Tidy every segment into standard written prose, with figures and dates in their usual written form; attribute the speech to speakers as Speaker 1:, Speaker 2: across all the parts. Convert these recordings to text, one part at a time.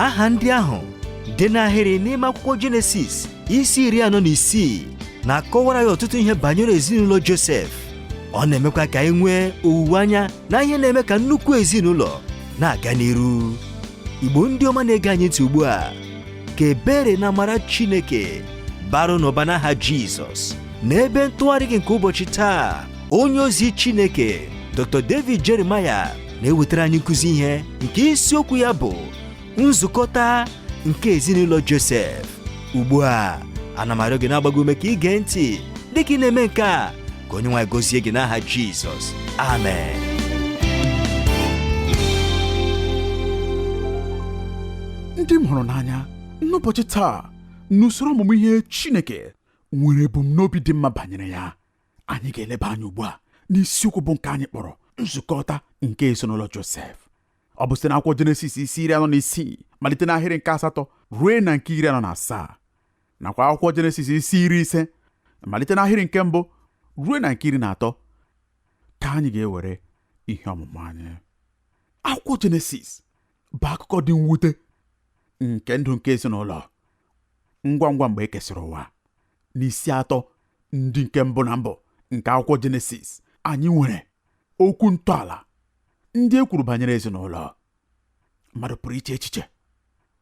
Speaker 1: aha ndị ahụ dị n'ahịrị n'ime akwụkwọ Jenesis isi 46 na-akọwara ya ọtụtụ ihe banyere ezinụlọ Josef. Ọ na-emekwa ka anyị nwee owuwe anya na ihe na-eme ka nnukwu ezinụlọ na-aga n'iru. Igbo ndị ọma na-ege anyị ntị ugbu a, ka ebere na amara Chineke baru n'ụba n'aha Jizọs. N'ebe ntụgharị gị nke ụbọchị taa, onye ozi Chineke Dr. David Jeremiah na-ewetara anyị nkụzi ihe nke isiokwu ya bụ nzukọta nke ezinụlọ Josef. Ugbu a, ana m arịọ gị na-agbago ume ka ige ntị dịka ị na-eme nke a, ka onye nwe anyị gọzie gị n'aha Jizọs. Amen.
Speaker 2: Ndị m hụrụ n'anya, n'ụbọchị taa, n'usoro ọmụmụ ihe Chineke nwere ebumnobi dị mma banyere ya, anyị ga-eleba anya ugbu a n'isiokwu bụ nke anyị kpọrọ nzukọta nke ezinụlọ Josef. Ọ bụ site n'akwụkwọ Jenesis isi 46 malite n'ahịrị nke 8 ruo na nke 47, nakwa akwụkwọ Jenesis isi 50 malite n'ahịrị nke 1 ruo na nke 13 ka anyị ga-ewere ihe ọmụmụ anyị. Akwụkwọ Jenesis bụ akụkọ dị mwute nke ndụ nke ezinụlọ ngwa ngwa mgbe e kesịrị ụwa. N'isi 3 ndị nke mbụ na mbụ nke akwụkwọ Jenesis, anyị nwere okwu ntọala ndị e kwuru banyere ezinụlọ. Mmadụ pụrụ iche echiche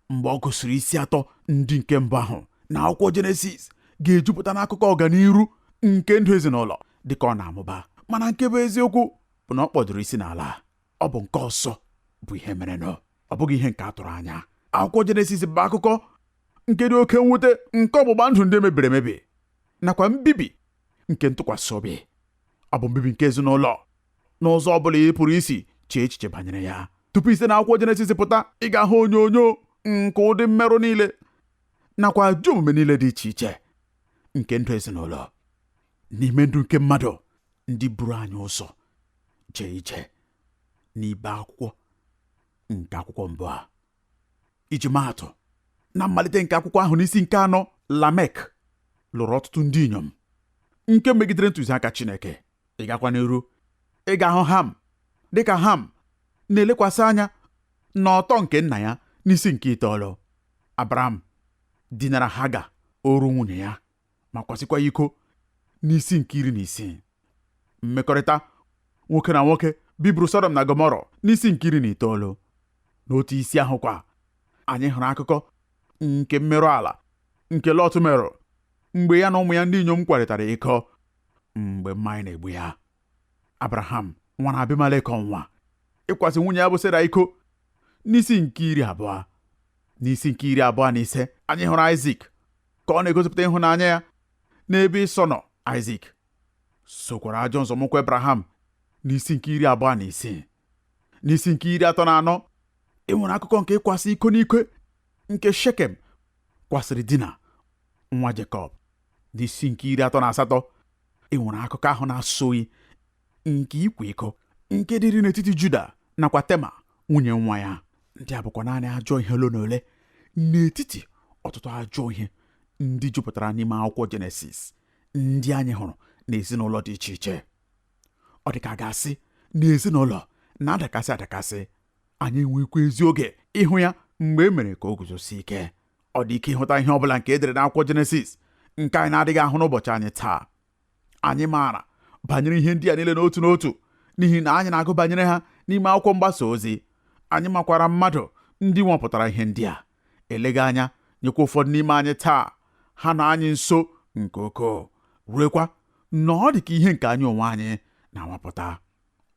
Speaker 2: mgbe ọ gụsịrị isi 3 ndị nke mbụ ahụ na akwụkwọ Jenesis ga-ejupụta n'akụkọ ọganiru nke ndụ ezinụlọ dịka ọ na-amụba, mana nke bụ eziokwu bụ na ọ kpọdụrụ isi n'ala. Ọ bụ nke ọsọ bụ ihe merenụ, ọ bụghị ihe nke a tụrụ anya. Akwụkwọ Jenesis bụ akụkọ nke dị oke mwute nke ọgbụgba ndụ ndị mebiri emebi nakwa mbibi nke ntụkwasị obi. Ọ bụ mbibi nke ezinụlọ n'ụzọ ọ bụla ị pụrụ isi chee echiche banyere ya. Tupu ise na akwụkwọ Jenesis pụta, ị ga-ahụ onyonyo nke ụdị mmerụ niile nakwa ajọ omume niile dị iche iche nke ndụ ezinụlọ n'ime ndụ nke mmadụ ndị buru anyị ụzọ jee ije n'ibe akwụkwọ nke akwụkwọ mbụ a. Iji maa atụ, na mmalite nke akwụkwọ ahụ n'isi nke 4, Lamek lụrụ ọtụtụ ndị inyom nke megidere ntụziaka Chineke. Ị gakwa n'iru, ị ga-ahụ Ham dịka Ham na-elekwasị anya n'ọtọ nke nna ya n'isi nke 9. Abraham dinara Haga oru nwunye ya ma kwasikwa iko n'isi nke 16. Mmekọrịta nwoke na nwoke biburu Sodom na Gomora n'isi nke 19. N'otu isi ahụ kwa, anyị hụrụ akụkọ nke mmerụ ala nke Lọt merụ mgbe ya na ụmụ ya ndị inyom kwarịtara iko mgbe mmanya na-egbu ya. Abraham nwa na Abimelek ọnwa ịkwasị nwunye ya bụ Sera iko n'isi nke 20. N'isi nke 25, anyị hụrụ Aịzik ka ọ na-egosipụta ịhụnanya ya n'ebe ịsọ nọ. Aịzik sokwara ajọ nzọmụkwụ Abraham n'isi nke 26. N'isi nke 34, e nwere akụkọ nke ịkwasị iko n'ike nke Shekem kwasịrị Dina nwa Jekọb. N'isi nke 38, e nwere akụkọ ahụ na-asọghị nke ịkwa iko nke dịrị n'etiti Juda nakwa Tema nwunye nwa ya. Ndị a bụkwa naanị ajọ ihe ole na ole n'etiti ọtụtụ ajọ ihe ndị jupụtara n'ime akwụkwọ Jenesis ndị anyị hụrụ n'ezinụlọ dị iche iche. Ọ dị ka a ga-asị na ezinụlọ na-adakasị adakasị. Anyị enwekwa ezi oge ịhụ ya mgbe e mere ka o guzosi ike. Ọ dị ike ịhụta ihe ọbụla nke edere n'akwụkwọ Jenesis nke anyị na-adịghị ahụ n'ụbọchị anyị taa. Anyị maara banyere ihe ndị a niile n'otu n'otu n'ihi na anyị na-agụ banyere ha n'ime akwụkwọ mgbasa ozi. Anyị makwara mmadụ ndị nwapụtara ihe ndị a. Eleghị anya, nyekwa ụfọdụ n'ime anyị taa, ha na anyị nso nke ukwuu, ruekwa na ọ dị ka ihe nke anyị onwe anyị na-anwapụta.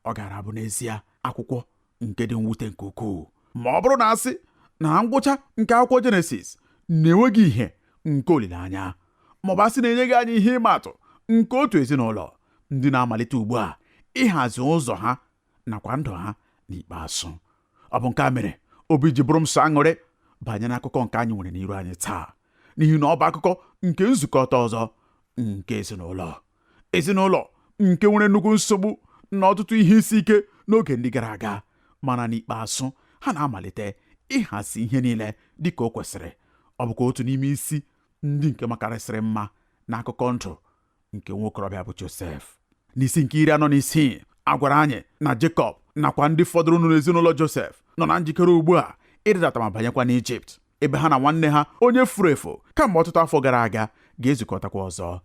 Speaker 2: Ọ gara abụ n'ezie akwụkwọ nke dị mwute nke ukwuu ma ọ bụrụ na asị na ngwụcha nke akwụkwọ Jenesis na-enweghị ihe nke olileanya, maọbụ asị na-enyeghị anyị ihe ịma atụ nke otu ezinụlọ ndị na-amalite ugbu a ịhazi ụzọ ha nakwa ndụ ha n'ikpeazụ. Ọ bụ nke a mere obi ji bụrụ m sọ aṅụrị banyere akụkọ nke anyị nwere n'iru anyị taa, n'ihi na ọ bụ akụkọ nke nzukọta ọzọ nke ezinụlọ nke nwere nnukwu nsogbu na ọtụtụ ihe isi ike n'oge ndị gara aga, mana n'ikpeazụ ha na-amalite ịhazi ihe niile dị ka o kwesịrị. Ọ bụkwa otu n'ime isi ndị nke makarịsịrị mma n'akụkọ ndụ nke nwokorobịa bụ Josef. N'isi nke 46, a gwara anyị na Jekọb nakwa ndị fọdụrụ n'ezinụlọ Josef nọ na njikere ugbu a ịrịdata ma banyekwa n'Ijipt, ebe ha na nwanne ha onye furu efu kamgbe ọtụtụ afọ gara aga ga-ezukọtakwa ọzọ.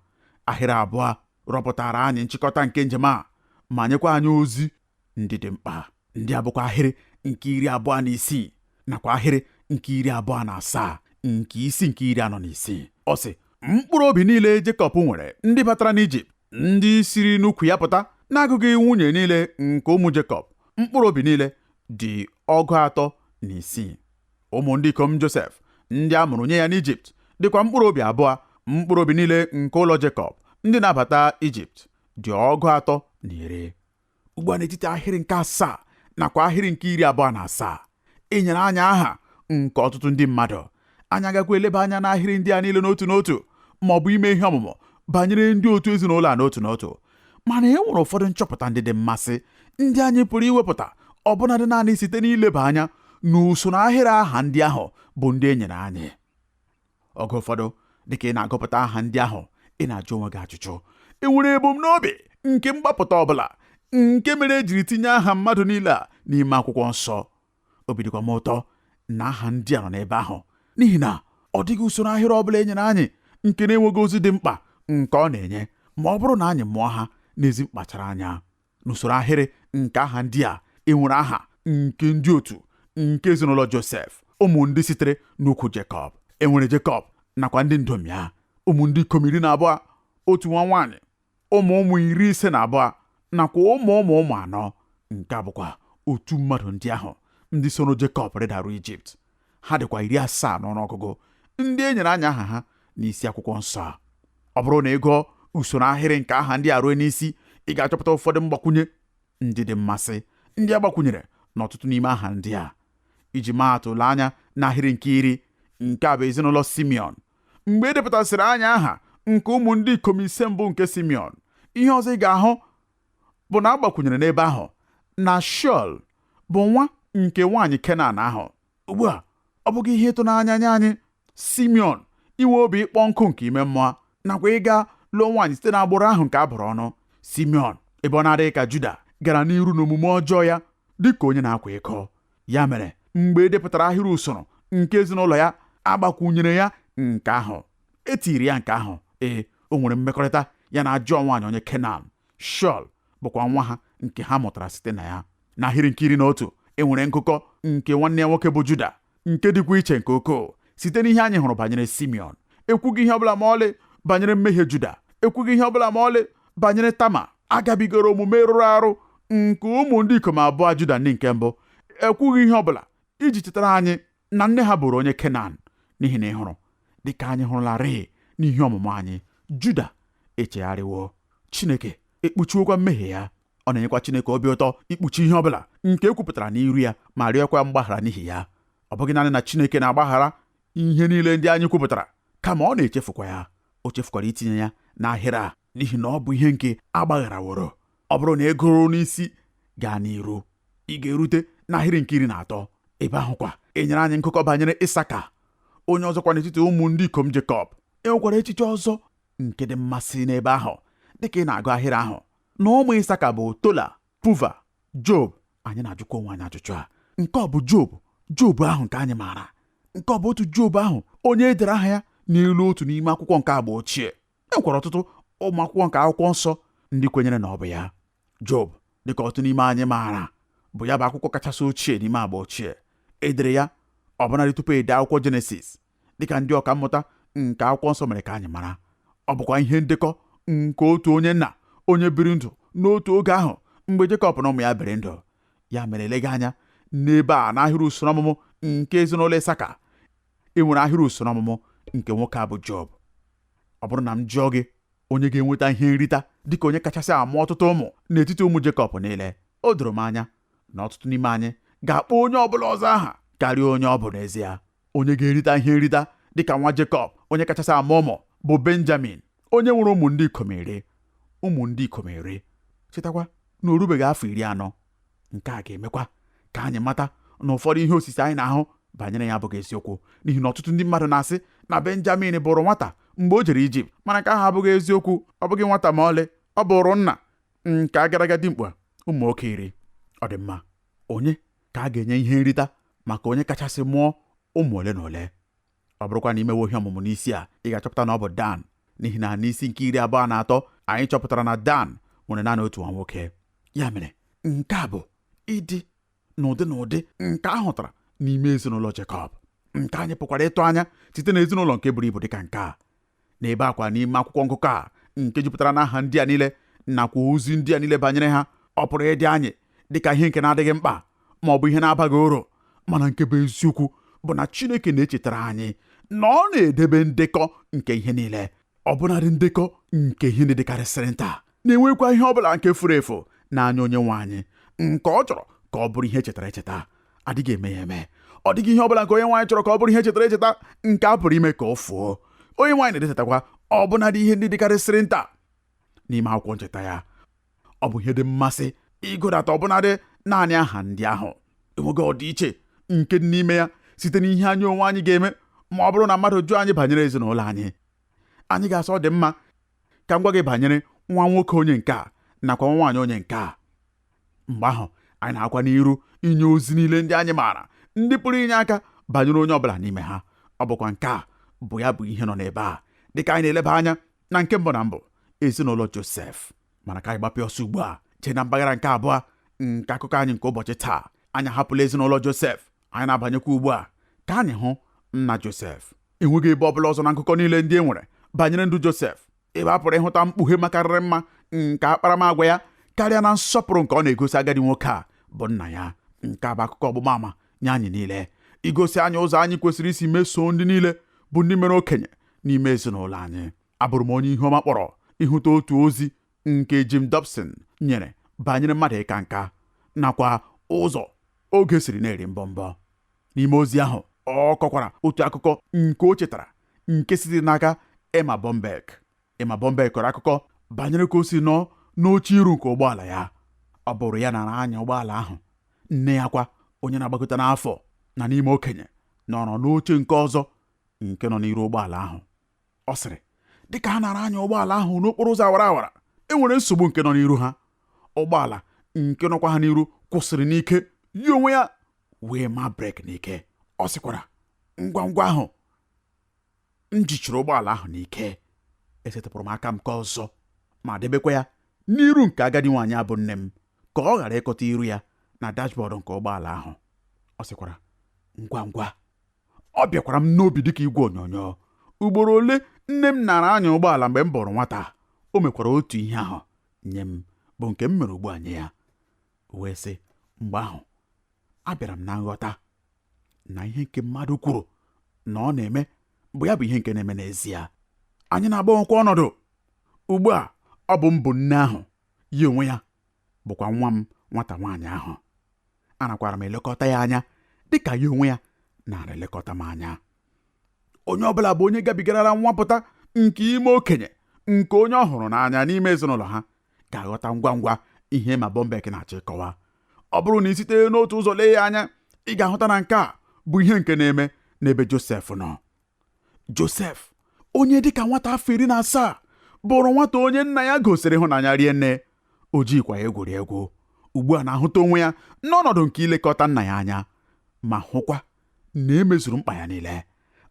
Speaker 2: Ahịrị abụọ rọpụtara anyị nchịkọta nke njem a ma nyekwa anyị ozi ndị dị mkpa. Ndị a bụkwa ahịrị nke 26 nakwa ahịrị nke 27 nke isi nke 46. Ọ sị, mkpụrụ obi niile Jekọb nwere ndị batara n'Ijipt, ndị siri n'ukwu ya pụta, na-agụghị nwunye niile nke ụmụ Jekọb, mkpụrụ obi niile dị 36. Ụmụ ndị ikom Josef ndị a mụrụ nye ya n'Ijipt dịkwa mkpụrụ obi 2. Mkpụrụ obi niile nke ụlọ Jekọb ndị na-abata Ijipt dị 30. Ugbu a n'etiti ahịrị nke 7 nakwa ahịrị nke 27 e nyere anyị aha nke ọtụtụ ndị mmadụ. Anyị agakwa eleba anya n'ahịrị ndị a niile n'otu n'otu ma ọ bụ ime ihe ọmụmụ banyere ndị otu ezinụlọ a n'otu n'otu, mana e nwere ụfọdụ nchọpụta ndị dị mmasị ndị anyị pụrụ iwepụta ọbụnadị naanị site n'ileba anya n'usoro ahịrị aha ndị ahụ bụ ndị e nyere anyị. Oge ụfọdụ dịka ị na-agụpụta aha ndị ahụ, ị na-ajụ onwe gị ajụjụ: e nwere ebumnobi nke mgbapụta ọbụla nke mere ejiri tinye aha mmadụ niile a n'ime akwụkwọ nsọ? Obi dịkwa m ụtọ na aha ndị a nọ n'ebe ahụ, n'ihi na ọ dịghị usoro ahịrị ọbụla e nyere anyị nke na-enweghị ozi dị mkpa nke ọ na-enye ma ọ bụrụ na anyị mụọ ha n'ezi mkpachara anya. N'usoro ahịrị nke aha ndị a, enwere aha nke ndị otu nke ezinụlọ Josef, ụmụ ndị sitere n'ukwu Jekọb. Enwere Jekọb nakwa ndị ndom ya, ụmụ ndị ikom 12, otu nwa nwaanyị, ụmụ 52 nakwa ụmụ 4. Nke a bụkwa otu mmadụ ndị ahụ ndị soro Jekọb rịdaru Ijipt. Ha dịkwa 70 n'ọnụọgụgụ, ndị e nyere anyị aha ha n'isi akwụkwọ nsọ a. Ọ bụrụ na ị gụọ usoro ahịrị nke aha ndị a ruo n'isi, ị ga-achọpụta ụfọdụ mgbakwunye ndị dị mmasị ndị a gbakwunyere n'ọtụtụ n'ime aha ndị a. Iji maa atụ, lee anya n'ahịrị nke 10, nke a bụ ezinụlọ Simeon. Mgbe e depụtasịrị anyị aha nke ụmụ ndị ikom 5 mbụ nke Simeon, ihe ọzọ ị ga-ahụ bụ na agbakwunyere n'ebe ahụ na Shol bụ nwa nke nwaanyị Kenan ahụ. Ugbu a, ọ bụghị ihe ịtụnanya nye anyị Simeon inwe obi ịkpọ nkụ nke ime mmụọ nakwa ịga lụọ nwaanyị site n'agbụrụ ahụ nke a bụrụ ọnụ. Simeon, ebe ọ na-adịghị ka Juda, gara n'iru n'omume ọjọọ ya dịka onye na-akwa iko. Ya mere, mgbe e depụtara ahịrị usoro nke ezinụlọ ya, agbakwunyere ya nke ahụ, etiri ya nke ahụ. O nwere mmekọrịta ya na ajọ nwaanyị onye Kenan. Shol bụkwa nwa ha nke ha mụtara site na ya. N'ahịrị nke 11, e nwere nkụkọ nke nwanne ya nwoke bụ Juda nke dịkwa iche nke ukwuu. Site n'ihe anyị hụrụ banyere Simeon, ekwughị ihe ọbụla ma ọlị banyere mmehie Juda, ekwughị ihe ọbụla ma ọlị banyere Tama, agabigoro omume rụrụ arụ nke ụmụ ndị ikom 2 Juda ndị nke mbụ. Ekwughị ihe ọbụla iji chetara anyị na nne ha bụrụ onye Kenan, n'ihi na ị hụrụ dịka anyị hụrụlarị n'ihe ọmụmụ anyị, Juda echegharịwo. Chineke ekpuchiwokwa mmehie ya. Ọ na-enyekwa Chineke obi ụtọ ikpuchi ihe ọbụla nke ekwupụtara n'iru ya ma rịọkwa mgbaghara n'ihi ya. Ọ bụghị naanị na Chineke na-agbaghara ihe niile ndị anyị kwupụtara, kama ọ na-echefukwa ya. O chefukwara itinye ya n'ahịrị a n'ihi na ọ bụ ihe nke agbagharaworo. Ọ bụrụ na ị gụrụ n'isi gaa n'iru, ị ga-erute n'ahịrị nke 13. Ebe ahụkwa e nyere anyị nkụkọ banyere Isaka, onye ọzọkwa n'etiti ụmụ ndị ikom Jekọb. E nwekwara echiche ọzọ nke dị mmasị n'ebe ahụ dịka ị na-agụ ahịrị ahụ, na ụmụ Isaka bụ Tola, Puva, Job. Anyị na-ajụkwa onwe anyị ajụjụ a: nke ọ bụ Job ahụ nke anyị maara? Nke ọ bụ otu Job ahụ onye edere aha ya n'elu otu n'ime akwụkwọ nke Agba ochie? E nwekwara ọtụtụ ụmụ akwụkwọ nke akwụkwọ nsọ ndị kwenyere na ọ bụ ya. Job, dịka otu n'ime anyị maara, bụ ya bụ akwụkwọ kachasị ochie n'ime Agba ochie. Edere ya ọbụnadị tupu ede akwụkwọ Jenesis, dịka ndị ọka mmụta nke akwụkwọ nsọ mere ka anyị mara. Ọ bụkwa ihe ndekọ nke otu onye nna onye biri ndụ n'otu oge ahụ mgbe Jekọb na ụmụ ya biri ndụ. Ya mere, eleghị anya n'ebe a n'ahịrị usoro ọmụmụ nke ezinụlọ Isaka, e nwere ahịrị usoro ọmụmụ nke nwoke a bụ Job. Ọ bụrụ na m jụọ gị onye ga-enweta ihe nrita dịka onye kachasị amụ ọtụtụ ụmụ n'etiti ụmụ Jekọb niile, o doro m anya na ọtụtụ n'ime anyị ga-akpọ onye ọbụla ọzọ aha karịa onye ọ bụ n'ezie. Onye ga-erita ihe nrita dịka nwa Jekọb onye kachasị amụ ụmụ bụ Benjamin, onye nwere ụmụ ndị ikom 10. Chetakwa na o rubeghị afọ 40. Nke a ga-emekwa ka anyị mata na ụfọdụ ihe osise anyị na-ahụ banyere ya abụghị eziokwu, n'ihi na ọtụtụ ndị mmadụ na-asị na Benjamin bụrụ nwata mgbe o jere Ijipt, mana nke ahụ abụghị eziokwu. Ọ bụghị nwata ma ọlị, ọ bụrụ nna nke agadaga dimkpa ụmụ nwoke 10. Ọ dị mma, onye ka a ga-enye ihe nrita maka onye kachasị mụọ ụmụ ole na ole. Ọ bụrụkwa na imewe ihe ọmụmụ n'isi a, ị ga-achọpụta na ọ bụ Dan, n'ihi na n'isi nke 23 anyị chọpụtara na Dan nwere naanị otu nwa nwoke. Ya mere, nke a bụ ịdị n'ụdị nke a hụtara n'ime ezinụlọ Jekọb, nke anyị pụkwara ịtụ anya site n'ezinụlọ nke buru ibu dịka nke a. N'ebe akwa n'ime akwụkwọ ngụkọ a nke jupụtara n'aha ndị a niile nakwa ozi ndị a niile banyere ha, ọ pụrụ ịdị anyị dịka ihe nke na-adịghị mkpa ma ọ bụ ihe na-abaghị uru, mana nke bụ eziokwu bụ na Chineke na-echetara anyị na ọ na-edebe ndekọ nke ihe niile, ọbụnadị ndekọ nke ihe ndị dịkarịsịrị nta, na-enwekwa ihe ọbụla nke furu efu n'anya Onyenwe anyị, nke ọ chọrọ ka ọ bụrụ ihe echetara echeta, adịghị eme ya eme. Ọ dịghị ihe ọbụla nke Onyenwe anyị chọrọ ka ọ bụrụ ihe echetara echeta nke a pụrụ ime ka ọ fuo. Onyenwe anyị na-edetakwa ọbụnadị ihe ndị dịkarịsịrị nta n'ime akwụkwọ ncheta ya. Ọ bụ ihe dị mmasị ịgụdata ọbụnadị naanị aha ndị ahụ. Enweghị ọdịiche nke dị n'ime ya site n'ihe anyị onwe anyị ga-eme ma ọ bụrụ na mmadụ jụọ anyị banyere ezinụlọ anyị. Anyị ga-asị ọ dị mma ka m gwa gị banyere nwa nwoke onye nke a nakwa nwa nwaanyị onye nke a. Mgbe ahụ anyị na-akwa n'iru inye ozi niile ndị anyị maara ndị pụrụ inye aka banyere onye ọbụla n'ime ha. Ọ bụkwa nke a bụ ya bụ ihe nọ n'ebe a dịka anyị na-eleba anya na nke mbụ na mbụ ezinụlọ Josef. Mana ka anyị gbapịa ọsọ ugbu a jee na mpaghara nke abụọ nke akụkọ anyị nke ụbọchị taa. Anyị ahapụla ezinụlọ Josef, anyị na-abanyekwa ugbu a ka anyị hụ nna Josef. Enweghị ebe ọbụla ọzọ na akụkọ niile ndị e nwere banyere ndụ Josef ebe a pụrụ ịhụta mkpughe makarịrị mma nke akparamagwa ya karịa na nsọpụrụ nke ọ na-egosi agadi nwoke a bụ nna ya. Nke a bụ akụkọ ọgbụgba ama nye anyị niile, igosi anyị ụzọ anyị kwesịrị isi mesoo ndị niile bụ ndị mere okenye n'ime ezinụlọ anyị. Abụrụ m onye ihuọma kpọrọ ịhụta otu ozi nke Jim Dobson nyere banyere mmadụ ịka nka nakwa ụzọ oge siri na-eri mbọmbọ. N'ime ozi ahụ ọ kọkwara otu akụkọ nke o chetara nke sitere n'aka Emma Bombeck. Emma Bombeck kọrọ akụkọ banyere ka o si nọ n'oche iru nke ụgbọala ya. Ọ bụrụ ya nara anya ụgbọala ahụ. Nne ya kwa, onye na-agbakọta n'afọ na n'ime okenye, nọrọ n'oche nke ọzọ nke nọ n'iru ụgbọala ahụ. Ọ sịrị, dịka ha nara anya ụgbọala ahụ n'okporo ụzọ awara awara, e nwere nsogbu nke nọ n'iru ha. Ụgbọala nke nọkwa ha n'iru kwụsịrị n'ike, ya onwe ya wee ma brek n'ike. Ọ sịkwara, ngwa ngwa ahụ m jichiri ụgbọala ahụ n'ike, esetịpụrụ m aka m nke ọzọ ma debekwa ya n'iru nke agadi nwaanyị abụ nne m ka ọ ghara ịkọta iru ya na dashbọọdụ nke ụgbọala ahụ. Ọ sịkwara, ngwa ngwa ọ bịakwara m n'obi dịka igwe onyonyo. Ugboro ole nne m nara anya ụgbọala mgbe m bụrụ nwata, o mekwara otu ihe ahụ nye m bụ nke m mere ugbu a nye ya. Wee sị, mgbe ahụ abịara m na nghọta na ihe nke mmadụ kwuru na ọ na-eme bụ ya bụ ihe nke na-eme n'ezie. Anyị na-agbanwekwa ọnọdụ. Ugbu a ọ bụ m bụ nne ahụ, ya onwe ya bụkwa nwa m nwata nwaanyị ahụ. Anakwara m elekọta ya anya dịka ya onwe ya nara elekọta m anya. Onye ọbụla bụ onye gabigarara nwapụta nke ime okenye nke onye ọ hụrụ n'anya n'ime ezinụlọ ha ga-aghọta ngwa ngwa ihe ma Bombeck na-achọ ịkọwa. Ọ bụrụ na ị site n'otu ụzọ lee ya anya, ị ga-ahụta na nke a bụ ihe nke na-eme n'ebe Josef nọ. Josef, onye dịka nwata afọ 17, bụrụ nwata onye nna ya gosiri ịhụnanya rie nne. O jikwa ya egwuri egwu. Ugbu a na-ahụta onwe ya n'ọnọdụ nke ilekọta nna ya anya, ma hụkwa na emezuru mkpa ya niile.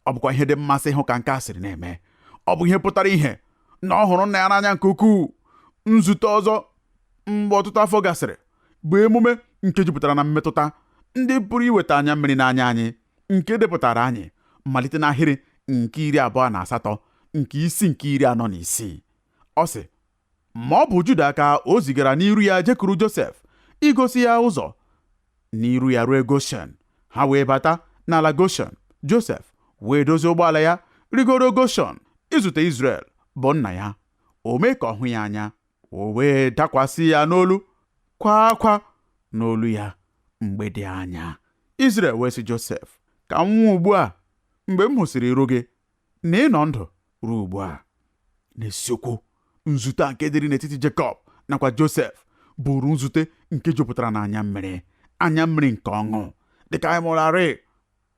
Speaker 2: Ọ bụkwa ihe dị mmasị ịhụ ka nke a siri na-eme. Ọ bụ ihe pụtara ihe na ọ hụrụ nna ya n'anya nke ukwuu. Nzute ọzọ mgbe ọtụtụ afọ gasịrị bụ emume nke jupụtara na mmetụta ndị pụrụ iweta anya mmiri n'anya anyị, nke depụtara anyị malite n'ahịrị nke 28 nke isi nke 46. Ọ sị, ma ọ bụ Juda ka o zigara n'iru ya jekuru Josef igosi ya ụzọ n'iru ya ruo Goshen. Ha wee bata n'ala Goshen. Josef wee dozie ụgbọala ya rigoro Goshen izute Izrel bụ nna ya. O mee ka ọ hụ ya anya, o wee dakwasị ya n'olu, kwa akwa n'olu ya mgbe dị anya. Izrel wee sị Josef, ka m nwụọ ugbu a mgbe m hụsịrị iru gị na ị nọ ndụ ruo ugbu a. N'isiokwu, nzute nke dịrị n'etiti Jekọb nakwa Josef bụrụ nzute nke jupụtara n'anya mmiri nke ọṅụ, dịka anyị mụrarị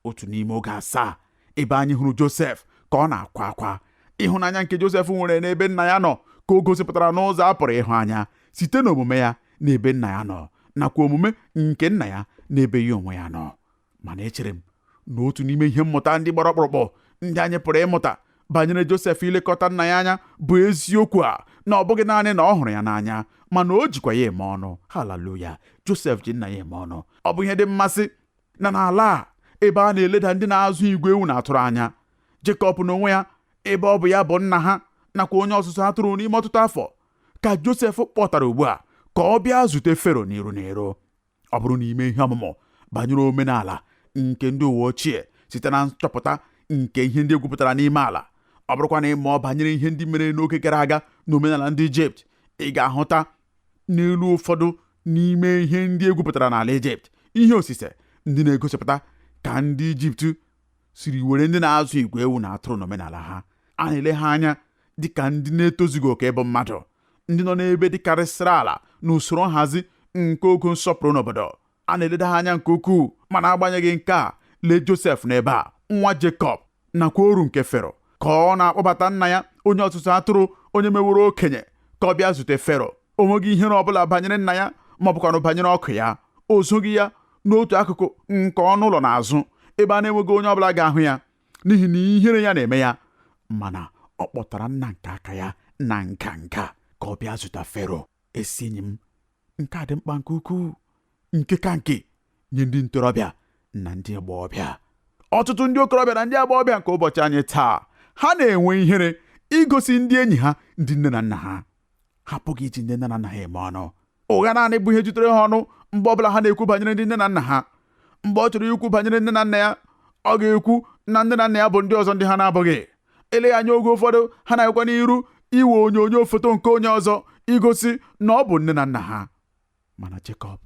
Speaker 2: otu n'ime oge 7 ebe anyị hụrụ Josef ka ọ na-akwa akwa. Ịhụnanya nke Josef nwere n'ebe nna ya nọ ka o gosipụtara n'ụzọ a pụrụ ịhụ anya site n'omume ya n'ebe nna ya nọ nakwa omume nke nna ya n'ebe ya onwe ya nọ. mana echere m na otu n'ime ihe mmụta ndị gbara ọkpụrụkpụ ndị anyị pụrụ ịmụta banyere Josef ilekọta nna ya anya bụ eziokwu a na ọ bụghị naanị na ọ hụrụ ya n'anya mana o jikwa ya eme ọnụ. Haleluya! Josef ji nna ya eme ọnụ. Ọ bụ ihe dị mmasị na n'ala a ebe a na-eleda ndị na-azụ igwe ewu na atụrụ anya, Jekọb n'onwe ya ebe ọ bụ ya bụ nna ha nakwa onye ọzụzụ atụrụ n'ime ọtụtụ afọ, ka Josef kpọtara ugbu a ka ọ bịa zute Fero n'iru n'iru. Ọ bụrụ n'ime ihe ọmụmụ banyere omenala nke ndị uwe ochie site na nchọpụta nke ihe ndị egwupụtara n'ime ala, ọ bụrụkwa na ịmụọ banyere ihe ndị mere n'oge gara aga na omenala ndị Ijipt, ị ga-ahụta n'elu ụfọdụ n'ime ihe ndị egwupụtara n'ala Ijipt ihe osise ndị na-egosipụta ka ndị Ijipt siri were ndị na-azụ igwe ewu na atụrụ n'omenala ha. A na-ele ha anya dịka ndị na-etozughị oke bụ mmadụ, ndị nọ n'ebe dịkarịsịrị ala na usoro nhazi nke ogo nsọpụrụ n'obodo. A na-eleda ha anya nke ukwuu, mana agbanyeghị nke a, lee Josef n'ebe a, nwa Jekọb nakwa oru nke Fero, ka ọ na-akpọbata nna ya onye ọzụzụ atụrụ, onye meworo okenye, ka ọ bịa zute Fero. O nweghị ihere ọbụla banyere nna ya ma ọ bụkwanụ banyere ọkụ ya. O zoghị ya n'otu akụkụ nke ọnụ ụlọ n'azụ ebe a na-enweghị onye ọbụla ga-ahụ ya n'ihi na ihere ya na-eme ya, mana ọ kpọtara nna nke aka ya na nganga ka ọ bịa zụta Fero. Esi enyi m, nke a dị mkpa nke ukwuu, nke ka nke nye ndị ntorobịa na ndị agbọghọbịa. Ọtụtụ ndị okorobịa na ndị agbọghọbịa nke ụbọchị anyị taa, ha na-enwe ihere igosi ndị enyi ha ndị nne na nna ha. Ha apụghị iji ndị nne na nna ha eme ọnụ. Ụgha naanị bụ ihe jutere ha ọnụ mgbe ọbụla ha na-ekwu banyere ndị nne na nna ha. Mgbe ọ chọrọ ikwu banyere nne na nna ya, ọ ga-ekwu na nne na nna ya bụ ndị ọzọ ndị ha na-abụghị. Eleghị anya oge ụfọdụ ha na-ekwa n'iru iwe onyonyo foto nke onye ọzọ igosi na ọ bụ nne na nna ha. Mana Jekọb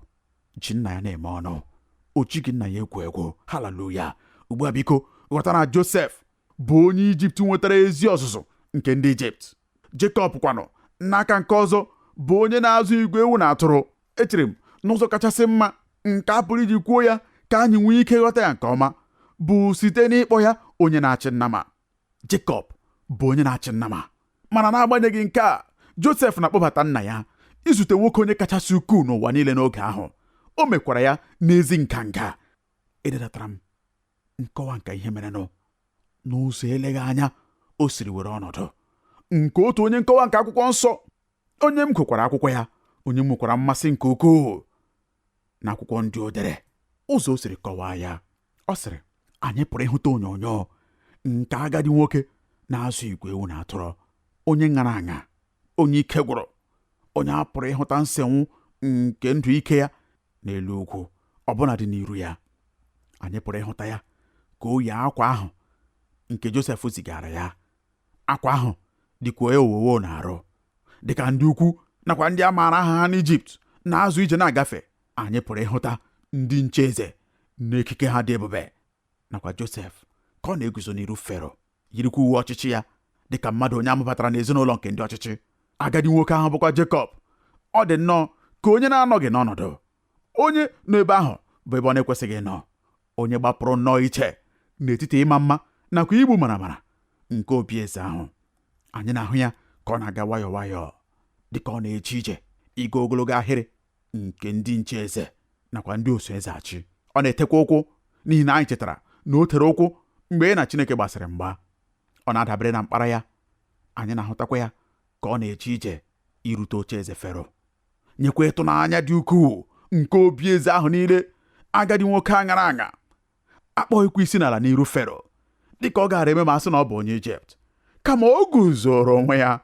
Speaker 2: ji nna ya na-eme ọnụ, o jighị nna ya egwu egwu. Haleluya! Ugbu a biko ghọta na Josef bụ onye Ijipt nwetara ezi ọzụzụ nke ndị Ijipt. Jekọb kwanụ n'aka nke ọzọ bụ onye na-azụ igwe ewu na atụrụ. Echere m n'ụzọ kachasị mma nke a pụrụ iji kwuo ya ka anyị nwee ike ghọta ya nke ọma bụ site n'ịkpọ ya onye na-achị nnama. Jekọb bụ onye na-achị nnama, mana n'agbanyeghị nke a, Josef na-akpọbata nna ya izute nwoke onye kachasị ukwuu n'ụwa niile n'oge ahụ. O mekwara ya n'ezi nganga. Ededatara m nkọwa nke ihe merenụ n'ụzọ eleghị anya o siri were ọnọdụ nke otu onye nkọwa nke akwụkwọ nsọ, onye m gụkwara akwụkwọ ya, onye m nwekwara mmasị nke ukwuu na akwụkwọ ndị o dere. Ụzọ o siri kọwaa ya, ọ sịrị, anyị pụrụ ịhụta onyonyo nke agadi nwoke na-azụ igwe ewu na atụrụ, onye ṅara aṅa, onye ike gwụrụ, onye a pụrụ ịhụta nsenwu nke ndụ ike ya n'elu ugwu, ọbụna dị n'iru ya. Anyị pụrụ ịhụta ya ka o yi akwa ahụ nke Josef zigara ya. Akwa ahụ dịkwa owowo na-arụ, dịka ndị ukwu nakwa ndị a maara aha ha n'Ijipt na-azụ ije na-agafe. Anyị pụrụ ịhụta ndị nche eze n'ekike ha dị ebube, nakwa Josef ka ọ na-eguzo n'iru Fero, yirikwa uwe ọchịchị ya dịka mmadụ onye amụbatara n'ezinụlọ nke ndị ọchịchị. Agadi nwoke ahụ bụkwa Jekọb. Ọ dị nnọọ ka onye na-anọghị n'ọnọdụ, onye nọ ebe ahụ bụ ebe ọ na-ekwesịghị ịnọ, onye gbapụrụ nnọọ iche n'etiti ịma mma nakwa igbu maramara nke obi eze ahụ. Anyị na-ahụ ya ka ọ na-aga nwayọọ nwayọọ dịka ọ na-eje ije ịga ogologo ahịrị nke ndị nche eze nakwa ndị oso eze achị. Ọ na-etekwa ụkwụ n'ihi na anyị chetara na o tere ụkwụ mgbe na Chineke gbasịrị mgba. Ọ na-adabere na mkpara ya. Anyị na-ahụtakwa ya ka ọ na-eje ije irute oche eze Fero. Nyekwa ịtụnanya dị ukwuu nke obi eze ahụ niile. Agadi nwoke a ṅara aṅa akpọghịkwa isi n'ala n'iru Fero dịka ọ gaara eme ma asị na ọ bụ onye Ijipt, kama o guzoro onwe ya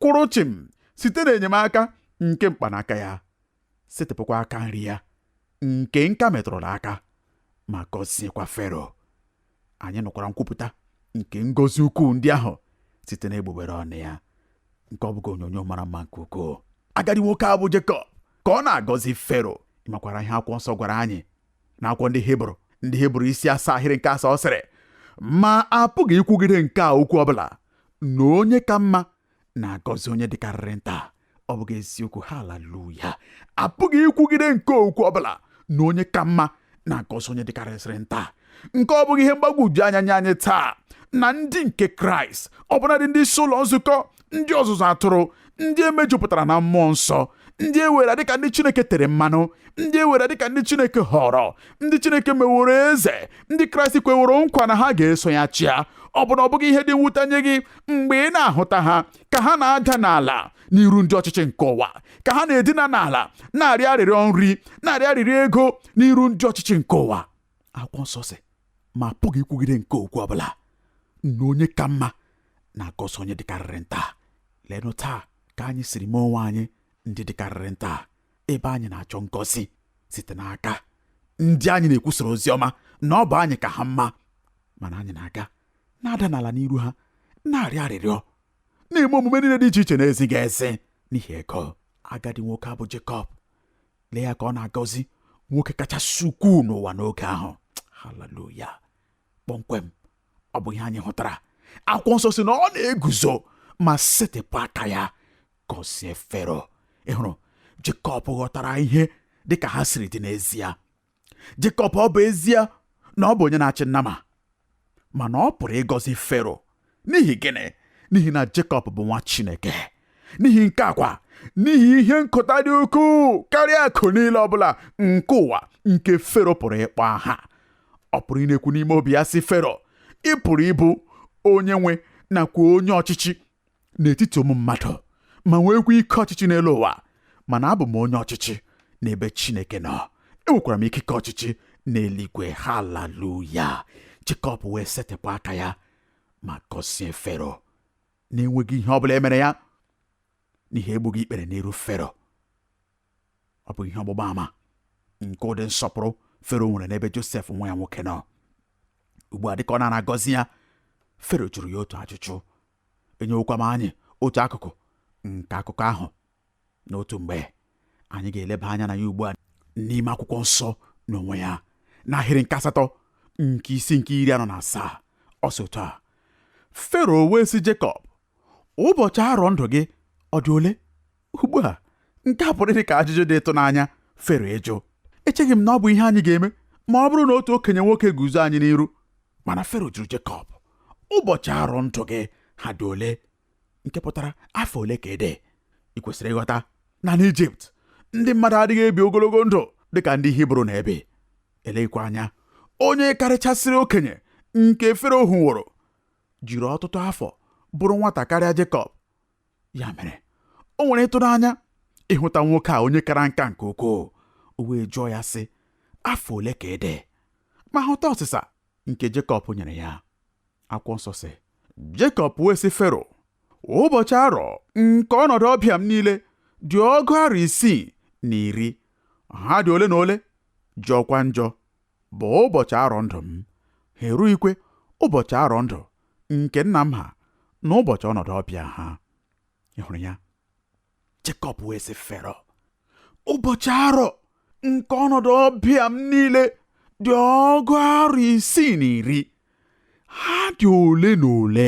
Speaker 2: kwụrụ chịm site n'enyemaka nke mkpanaka ya, setịpụkwa aka nri ya nke nka metụrụ n'aka, ma gọziekwa Fero. Anyị nụkwara nkwupụta nke ngọzi ukwuu ndị ahụ site n'egbugbere ọnụ ya, nke ọ bụghị onyonyo mara mma nke ukwuu. Agadi nwoke a bụ Jekọb ka ọ na-agọzi Fero. Ịmakwara ihe akwụkwọ nsọ gwara anyị na akwụkwọ ndị Hibru isi 7 ahịrị nke 7, ọ sịrị, ma apụghị ikwugide nke a okwu ọbụla na onye ka mma na-agọzi onye dịkarịrị nta. Ọ bụghị eziokwu? Haleluya! Apụghị ikwugide nke okwu ọbụla na onye ka mma na-agọzi onye dịkarịsịrị nta. Nke ọ bụghị ihe mgbagwoju anya nye anyị taa na ndị nke Kraịst, ọbụnadị ndị isi ụlọ nzukọ, ndị ọzụzụ atụrụ, ndị emejupụtara na mmụọ nsọ, ndị ewere dịka ndị Chineke tere mmanụ, ndị ewere dịka ndị Chineke họrọ, ndị Chineke meworo eze, ndị Kraịst kweworo nkwa na ha ga-eso ya chịa. Ọ bụ na ọ bụghị ihe dị mwute nye gị mgbe ị na-ahụta ha ka ha na-ada n'ala n'iru ndị ọchịchị nke ụwa, ka ha na-edina n'ala na-arịọ arịrịọ nri, na-arịọ arịrịọ ego n'iru ndị ọchịchị nke ụwa. Akwụkwọ nsọ sị, ma apụghị ikwugide nke okwu ọbụla na onye ka mma na-agọzi onye dịkarịrị nta. Lenụ taa ka anyị siri mee onwe anyị ndị dịkarịrị nta, ebe anyị na-achọ ngọzi site n'aka ndị anyị na-ekwusara ozi ọma na ọ bụ anyị ka ha mma, mana anyị na-aga na-ada n'ala n'iru ha na-arịọ arịrịọ, na-eme omume niile dị iche iche na-ezighị ezi n'ihi ego. Agadi nwoke abụ Jekọb, lee ya ka ọ na-agọzi nwoke kachasị ukwuu n'ụwa n'oge ahụ. Haleluya! Kpọmkwem, ọ bụ ihe anyị hụtara. Akwụkwọ nsọ sị na ọ na-eguzo ma setịpụ aka ya gọzie Fero. Ị hụrụ, Jekọb ghọtara ihe dịka ha siri dị n'ezie. Jekọb ọ bụ ezie na ọ bụ onye na-achị nnama, mana ọ pụrụ ịgọzi Fero. N'ihi gịnị? N'ihi na Jekọb bụ nwa Chineke. N'ihi nke akwa, n'ihi ihe nkụta dị ukwuu karịa akụ niile ọbụla nke ụwa nke Fero pụrụ ịkpọ aha. Ọ pụrụ ịna-ekwu n'ime obi ya sị, Fero, ị pụrụ ịbụ onye nwe nakwa onye ọchịchị n'etiti ụmụ mmadụ, ma nwekwa ike ọchịchị n'elu ụwa, mana abụ m onye ọchịchị n'ebe Chineke nọ. Enwekwara m ikike ọchịchị n'eluigwe. Haleluya! Jekọb wee setịpụ aka ya ma gọzie Fero na-enweghị ihe ọbụla emere ya, n'ihi egbughị ikpere n'iru Fero. Ọ bụ ihe ọgbụgba ama nke ụdị nsọpụrụ Fero nwere n'ebe Josef nwa ya nwoke nọ. Ugbu a dịka ọ na-agọzi ya, Fero jụrụ ya otu ajụjụ. Enyewokwa m anyị otu akụkụ nke akụkọ ahụ n'otu mgbe. Anyị ga-eleba anya na ya ugbu a n'ime akwụkwọ nsọ n'onwe ya, n'ahịrị nke 8 nke isi nke 47. Ọ sị otu a: Fero wee sị Jekọb, ụbọchị arọ ndụ gị ọ dị ole? Ugbu a nke a pụrụ dị ka ajụjụ dị ịtụnanya Fero ịjụ. Echeghị m na ọ bụ ihe anyị ga-eme ma ọ bụrụ na otu okenye nwoke guzo anyị n'iru. Mana Fero jụrụ Jekọb, ụbọchị arọ ndụ gị ha dị ole? Nke pụtara afọ ole ka ị dị. Ị kwesịrị ịghọta na n'Ijipt ndị mmadụ adịghị ebi ogologo ndụ dịka ndị Hibru na-ebi. Eleghịkwa anya, onye karịchasịrị okenye nke Fero hụworo jiri ọtụtụ afọ bụrụ nwata karịa Jekọb. Ya mere, o nwere ịtụnanya ịhụta nwoke a onye kara nka nke ukwuu. O wee jụọ ya sị, afọ ole ka ị dị? Ma hụta ọsịsa nke Jekọb nyere ya. Akwụkwọ nsọ sị, Jekọb wee sị Fero, ụbọchị arọ nke ọnọdụ ọbịa m niile dị 610. Ha dị ole na ole? Jọkwa njọ bụ ụbọchị arọ ndụ m. Ha erughịkwe ụbọchị arọ ndụ nke nna m ha na ụbọchị ọnọdụ ọbịa ha. Ị hụrụ ya? Jekọb wee sị Fero, ụbọchị arọ nke ọnọdụ ọbịa m niile dị 610. Ha dị ole na ole?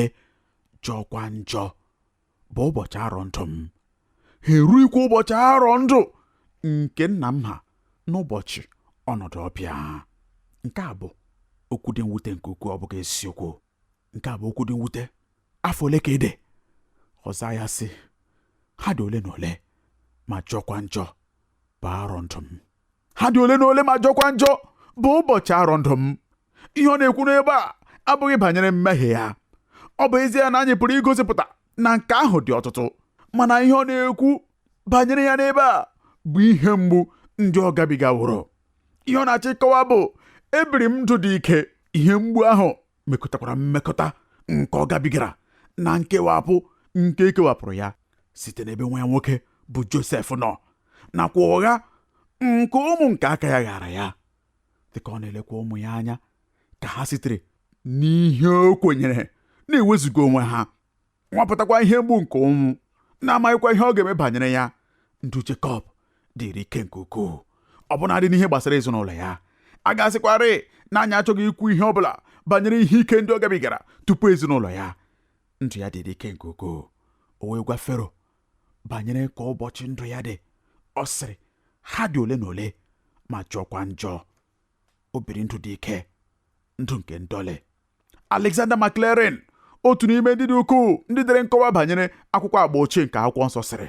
Speaker 2: Jọkwa njọ bụ ụbọchị arọ ndụ m. Ha erughịkwa ụbọchị arọ ndụ nke nna m ha n'ụbọchị ọnọdụ ọbịa ha. Nke a bụ okwu dị mwute nke ukwuu, ọ bụghị eziokwu. Nke a bụ okwu dị mwute. Afọ ole ka ị dị? Ọza ya sị, ha dị ole na ole ma jọkwa njọ bụ arọ ndụ m. Ha dị ole na ole ma jọkwa njọ bụ ụbọchị arọ ndụ m. Ihe ọ na-ekwu n'ebe a abụghị banyere mmehie ya. Ọ bụ ezie na anyị pụrụ igosipụta na nke ahụ dị ọtụtụ, mana ihe ọ na-ekwu banyere ya n'ebe a bụ ihe mgbu ndị ọ gabigaworo. Ihe ọ na-achọ ịkọwa bụ, ebiri m ndụ dị ike. Ihe mgbu ahụ mekọtakwara mmekọta nke ọ gabigara na nkewapụ nke ekewapụrụ ya site n'ebe nwa ya nwoke bụ Josef nọ, nakwa ụgha nke ụmụ nke aka ya ghara ya. Dịka ọ na-elekwa ụmụ ya anya ka ha sitere n'ihe o kwenyere na-ewezuga onwe ha, nwapụtakwa ihe mgbu nke ụmụ na-amaghịkwa ihe ọ ga-eme banyere ya. Ndụ Jekọb dịrị ike nke ukwuu, ọbụnadị n'ihe gbasara ezinụlọ ya. A ga-asịkwarị na anyị achọghị ikwu ihe ọbụla banyere ihe ike ndị ọ gabigara tupu ezinụlọ ya. Ndụ ya dịrị ike nke ukwuu. O wee gwa Fero banyere ka ụbọchị ndụ ya dị. Ọ sịrị, ha dị ole na ole ma jọkwa njọ. O biri ndụ dị ike, ndụ nke ndọle. Alexander McLaren, otu n'ime ndị dị ukwuu ndị dere nkọwa banyere akwụkwọ Agba ochie nke akwụkwọ nsọ, sịrị,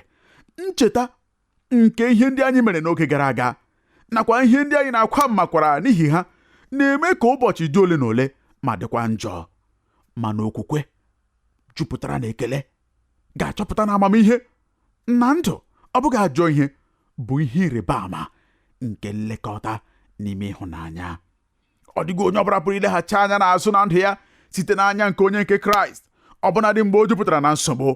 Speaker 2: ncheta nke ihe ndị anyị mere n'oge gara aga nakwa ihe ndị anyị na-akwa mmakwara n'ihi ha na-eme ka ụbọchị dị ole na ole ma dịkwa njọ. Mana okwukwe jupụtara na ekele ga-achọpụta na amamihe na ndụ ọ bụghị ajọ ihe bụ ihe ịrịba ama nke nlekọta n'ime ịhụnanya. Ọ dịghị onye ọbụla pụrụ ileghachi anya n'azụ na ndụ ya site n'anya nke onye nke Kraịst, ọbụnadị mgbe o jupụtara na nsogbu,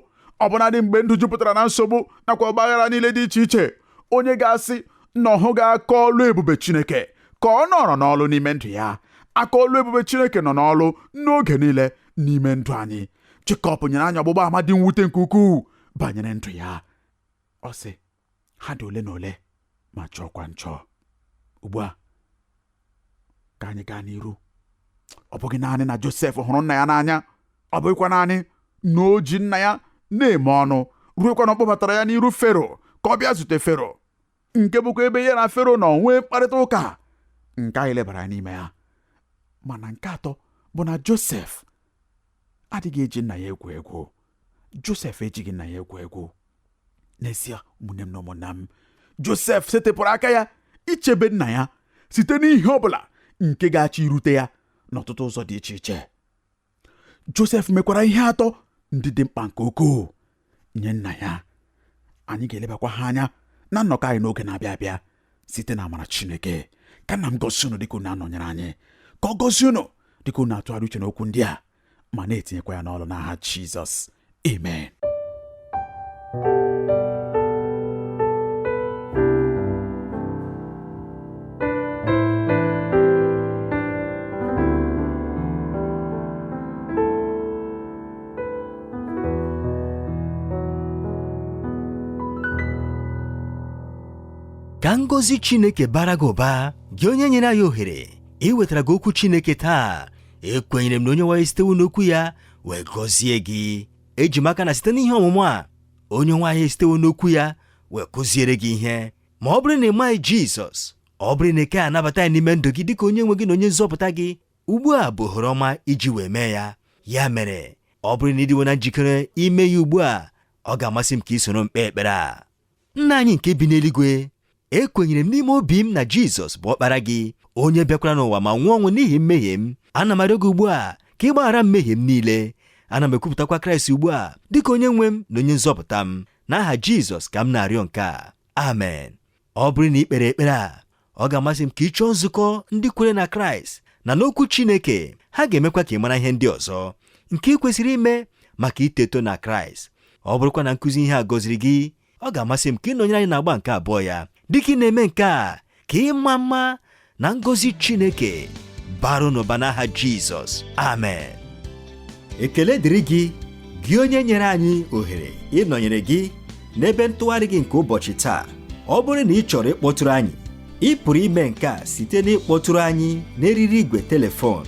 Speaker 2: ọbụnadị mgbe ndụ jupụtara na nsogbu nakwa ọgbaghara niile dị iche iche. Onye ga-asị na ọ hụghị aka ọlụ ebube Chineke ka ọ nọrọ n'ọlụ n'ime ndụ ya. Aka ọlụ ebube Chineke nọ n'ọlụ n'oge niile n'ime ndụ anyị. Jekọb nyere anyị ọgbụgba ama dị mwute nke ukwuu banyere ndụ ya. Ọ sị ha dị ole na ole ma chọọkwa njọ. Ugbu a ka anyị gaa n'iru. Ọ bụghị naanị na Josef hụrụ nna ya n'anya, ọ bụghịkwa naanị na o ji nna ya na-eme ọnụ ruokwa na ọ kpọbatara ya n'iru Fero ka ọ bịa zute Fero, nke bụkwa ebe ya na Fero nọ nwee mkparịta ụka nke anyị lebara n'ime ya. Mana nke atọ bụ na Josef adịghị eji nna ya egwu egwu. Josef ejighị nna ya egwu egwu. N'ezie, ụmụnne m na ụmụnna m, Josef setịpụrụ aka ya ichebe nna ya site n'ihe ọ bụla nke ga-achọ irute ya n'ọtụtụ ụzọ dị iche iche. Josef mekwara ihe atọ ndị dị mkpa nke ukwuu nye nna ya. Anyị ga-elebakwa ha anya na nnọkọ anyị n'oge na-abịa abịa site na amara Chineke. Ka nna m gọzie unu dịka unu anọnyere anyị, ka ọ gọzie unu dịka unu atụgharị uche n'okwu ndị a ma na-etinyekwa ya n'ọrụ n'aha Jizọs. Amen.
Speaker 1: Ka ngọzi Chineke bara gị ụba, gị onye nyere anyị ohere iwetara gị okwu Chineke taa. Ekwenyere m na onye nwaanyị sitewo n'okwu ya wee gọzie gị. Eji m aka na site n'ihe ọmụmụ a, onye nwaanyị sitewo n'okwu ya wee kụziere gị ihe. Ma ọ bụrụ na ị maghị Jizọs, ọ bụrụ na ike anabata ya n'ime ndụ gị dịka onye nwe gị na onye nzọpụta gị, ugbu a bụ ohere ọma iji wee mee ya. Ya mere, ọ bụrụ na ị dịwo na njikere ime ya ugbu a, ọ ga-amasị m ka ị soro m kpee ekpere a. Nna anyị nke bi n'eluigwe, ekwenyere m n'ime obi m na Jizọs bụ ọkpara gị, onye bịakwara n'ụwa ma nwụọ ọnwụ n'ihi mmehie m. Ana m arịọ gị ugbu a ka ị gbaghara mmehie m niile. Ana m ekwupụtakwa Kraịst ugbu a dịka onye nwe m na onye nzọpụta m. N'aha Jizọs ka m na-arịọ nke a. Amen. Ọ bụrụ na ị kpere ekpere a, ọ ga-amasị m ka ị chọọ nzukọ ndị kwere na Kraịst na n'okwu Chineke. Ha ga-emekwa ka ị mara ihe ndị ọzọ nke ị kwesịrị ime maka iteto na Kraịst. Ọ bụrụkwa na nkụzi ihe a gọziri gị, ọ ga-amasị m ka ị nọnyere anyị n'agba nke abụọ ya. Dịka ị na-eme nke a, ka ị maa mma na ngọzi Chineke baru n'ụba n'aha Jizọs. Amen. Ekele dịrị gị, gị onye nyere anyị ohere ịnọnyere gị n'ebe ntụgharị gị nke ụbọchị taa. Ọ bụrụ na ị chọrọ ịkpọtụrụ anyị, ị pụrụ ime nke a site n'ịkpọtụrụ anyị n'eriri igwe telefon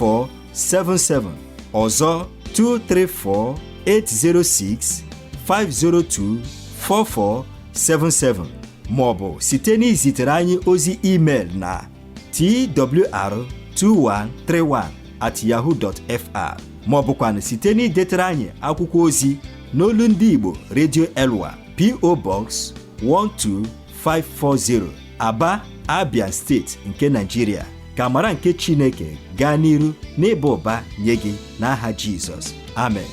Speaker 1: 234-806-502-4477. Ọzọ 234-806-502-4477, maọbụ site n'izitere anyị ozi email na twr2131@yahoo.fr, maọbụkwanụ site n'idetara anyị akwụkwọ ozi n'olu ndị Igbo Radio Elwa, P.O. Box 12540, Aba, Abia Steeti nke Nigeria. Ka amara nke Chineke gaa n'iru n'ịba ụba nye gị n'aha Jizọs. Amen.